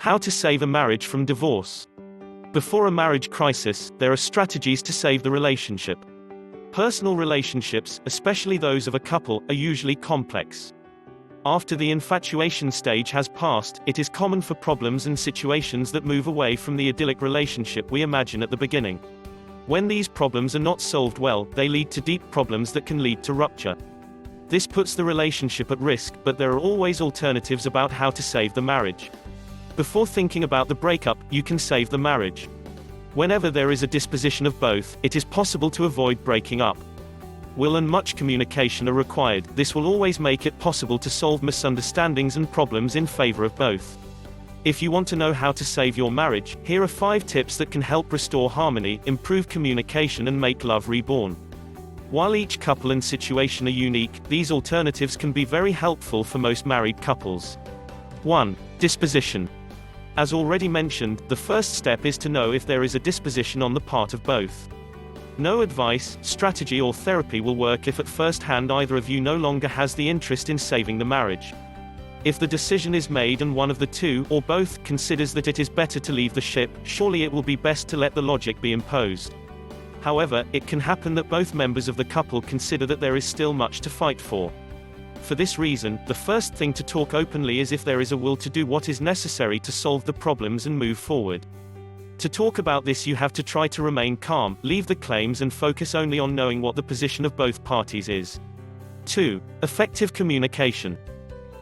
How to save a marriage from divorce. Before a marriage crisis, there are strategies to save the relationship. Personal relationships, especially those of a couple, are usually complex. After the infatuation stage has passed, it is common for problems and situations that move away from the idyllic relationship we imagine at the beginning. When these problems are not solved well, they lead to deep problems that can lead to rupture. This puts the relationship at risk, but there are always alternatives about how to save the marriage. Before thinking about the breakup, you can save the marriage. Whenever there is a disposition of both, it is possible to avoid breaking up. Will and much communication are required. This will always make it possible to solve misunderstandings and problems in favor of both. If you want to know how to save your marriage, here are 5 tips that can help restore harmony, improve communication and make love reborn. While each couple and situation are unique, these alternatives can be very helpful for most married couples. 1. Disposition. As already mentioned, the first step is to know if there is a disposition on the part of both. No advice, strategy or therapy will work if at first hand either of you no longer has the interest in saving the marriage. If the decision is made and one of the two, or both, considers that it is better to leave the ship, surely it will be best to let the logic be imposed. However, it can happen that both members of the couple consider that there is still much to fight for. For this reason, the first thing to talk openly is if there is a will to do what is necessary to solve the problems and move forward. To talk about this, you have to try to remain calm, leave the claims and focus only on knowing what the position of both parties is. 2. Effective communication.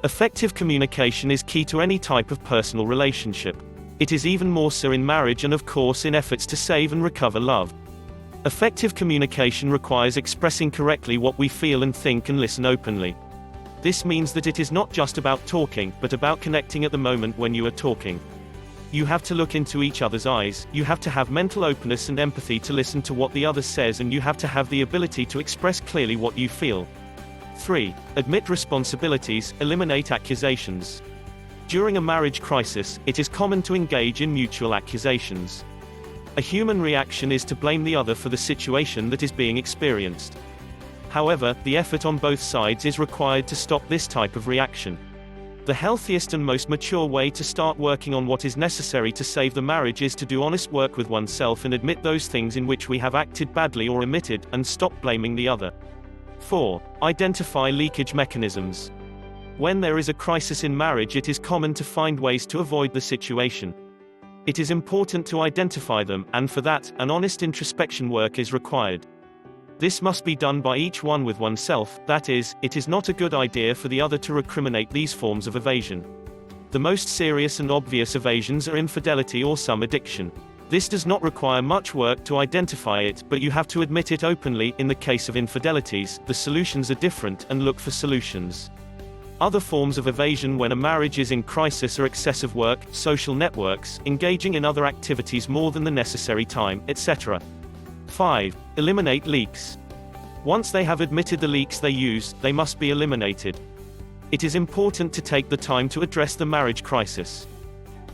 Effective communication is key to any type of personal relationship. It is even more so in marriage and of course in efforts to save and recover love. Effective communication requires expressing correctly what we feel and think and listen openly. This means that it is not just about talking, but about connecting at the moment when you are talking. You have to look into each other's eyes, you have to have mental openness and empathy to listen to what the other says, and you have to have the ability to express clearly what you feel. 3. Admit responsibilities, eliminate accusations. During a marriage crisis, it is common to engage in mutual accusations. A human reaction is to blame the other for the situation that is being experienced. However, the effort on both sides is required to stop this type of reaction. The healthiest and most mature way to start working on what is necessary to save the marriage is to do honest work with oneself and admit those things in which we have acted badly or omitted, and stop blaming the other. 4. Identify leakage mechanisms. When there is a crisis in marriage, it is common to find ways to avoid the situation. It is important to identify them, and for that, an honest introspection work is required. This must be done by each one with oneself, that is, it is not a good idea for the other to recriminate these forms of evasion. The most serious and obvious evasions are infidelity or some addiction. This does not require much work to identify it, but you have to admit it openly. In the case of infidelities, the solutions are different, and look for solutions. Other forms of evasion when a marriage is in crisis are excessive work, social networks, engaging in other activities more than the necessary time, etc. 5. Eliminate leaks. Once they have admitted the leaks they use, they must be eliminated. It is important to take the time to address the marriage crisis.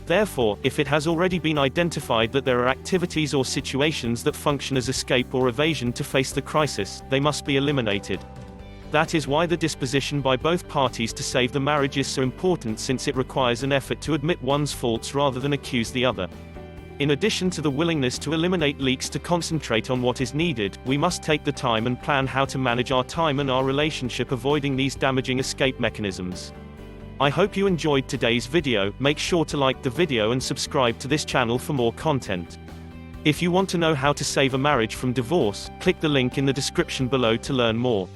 Therefore, if it has already been identified that there are activities or situations that function as escape or evasion to face the crisis, they must be eliminated. That is why the disposition by both parties to save the marriage is so important, since it requires an effort to admit one's faults rather than accuse the other. In addition to the willingness to eliminate leaks to concentrate on what is needed, we must take the time and plan how to manage our time and our relationship, avoiding these damaging escape mechanisms. I hope you enjoyed today's video. Make sure to like the video and subscribe to this channel for more content. If you want to know how to save a marriage from divorce, click the link in the description below to learn more.